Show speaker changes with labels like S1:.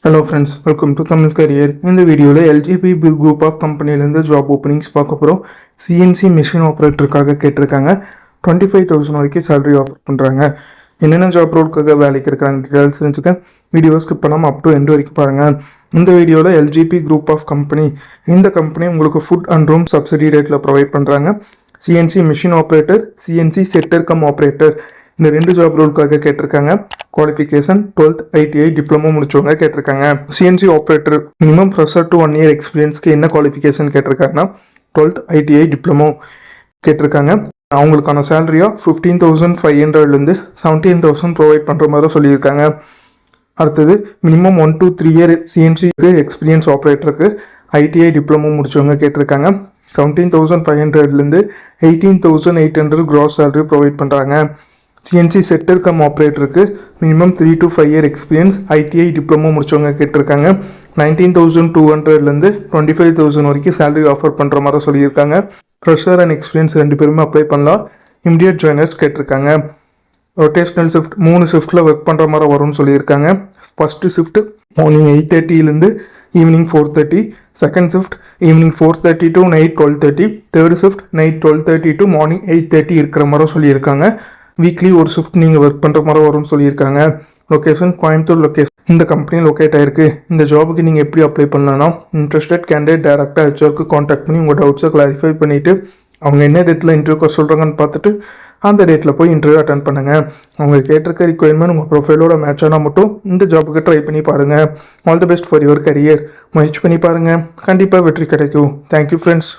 S1: Hello friends, welcome to Tamil career. இந்த வீடியோவில் LGB group of கம்பெனிலேருந்து ஜாப் ஓப்பனிங்ஸ் பார்க்க போகிறோம். சிஎன்சி மிஷின் ஆப்ரேட்டருக்காக கேட்டிருக்காங்க. 25,000 வரைக்கும் சேலரி ஆஃபர் பண்ணுறாங்க. என்னென்ன ஜாப் ரோலுக்காக வேலைக்கு இருக்கிறாங்க டீட்டெயில்ஸ் தெரிஞ்சுக்க வீடியோ ஸ்கிப் பண்ணாமல் அப் டு எண்ட் வரைக்கும் பாருங்கள். இந்த வீடியோவில் எல்ஜிபி குரூப் ஆஃப் கம்பெனி, இந்த கம்பெனி உங்களுக்கு ஃபுட் அண்ட் ரூம் சப்சிடி ரேட்டில் ப்ரொவைட் பண்ணுறாங்க. CNC machine operator, CNC setter cum operator, இந்த ரெண்டு ஜாப் ரோலுக்காக கேட்டிருக்காங்க. குவாலிஃபிகேஷன் 12th ITI டிப்ளமோ முடிச்சவங்க கேட்டிருக்காங்க. CNC operator minimum fresher to 1 year எக்ஸ்பீரியன்ஸ்க்கு என்ன குவாலிஃபிகேஷன் கேட்டிருக்காங்கன்னா 12th ITI டிப்ளமோ கேட்டிருக்காங்க. அவங்களுக்கான சேலரியாக 15,500லேருந்து 17,000 ப்ரொவைட் பண்ணுற மாதிரி சொல்லியிருக்காங்க. அடுத்தது மினிமம் 1 to 3 year சிஎன்சிக்கு எக்ஸ்பீரியன்ஸ் ஆப்ரேட்டருக்கு ITI டிப்ளமோ முடிச்சவங்க கேட்டிருக்காங்க. 17,500லேருந்து 18,800 கிராஸ் சேலரி ப்ரொவைட் பண்ணுறாங்க. சிஎன்சி செட்டர் கம் ஆப்ரேட்டருக்கு minimum 3 to 5 year experience ITI diploma முடிச்சவங்க கேட்டிருக்காங்க. 19,200லேருந்து 25,000 வரைக்கும் சேலரி ஆஃபர் பண்ணுற மாதிரி சொல்லியிருக்காங்க. ஃப்ரெஷர் அண்ட் எக்ஸ்பீரியன்ஸ் ரெண்டு பேருமே அப்ளை பண்ணலாம். இமிடியட் ஜாயினர்ஸ் கேட்டிருக்காங்க. ரொட்டேஷனல் ஷிஃப்ட் 3 ஷிஃப்ட்டில் ஒர்க் பண்ணுற மாதிரி வரும்னு சொல்லியிருக்காங்க. ஃபஸ்ட்டு ஷிஃப்ட் மார்னிங் 8:30லேருந்து evening 4:30, second shift evening 4:30 to night 12:30, third shift night 12:30 to morning 8:30 இருக்கிற மாதிரி சொல்லியிருக்காங்க. வீக்லி ஒரு ஷிஃப்ட் நீங்கள் ஒர்க் பண்ணுற மாதிரி வரும்னு சொல்லியிருக்காங்க. Location Coimbatore location. இந்த கம்பெனி லொக்கேட் ஆயிருக்கு. இந்த ஜாபுக்கு நீங்கள் எப்படி அப்ளை பண்ணலாம்னா, இன்ட்ரெஸ்டட் கேண்டிடேட் டேரெக்டாக ஹெச்ஆருக்கு காண்டாக்ட் பண்ணி உங்கள் டவுட்ஸை கிளாரிஃபை பண்ணிவிட்டு அவங்க என்ன டேட்டில் இன்டர்வியூக்கு சொல்கிறாங்கன்னு பார்த்துட்டு அந்த டேட்டில் போய் இன்டர்வியூ அட்டன் பண்ணுங்கள். அவங்க கேட்டிருக்க ரிக்வயர்மெண்ட் உங்கள் ப்ரொஃபைலோட மேட்ச் ஆனால் மட்டும் இந்த ஜாபுக்கு ட்ரை பண்ணி பாருங்கள். All the best for your career. முயற்சி பண்ணி பாருங்கள், கண்டிப்பாக வெற்றி கிடைக்கும். Thank you friends.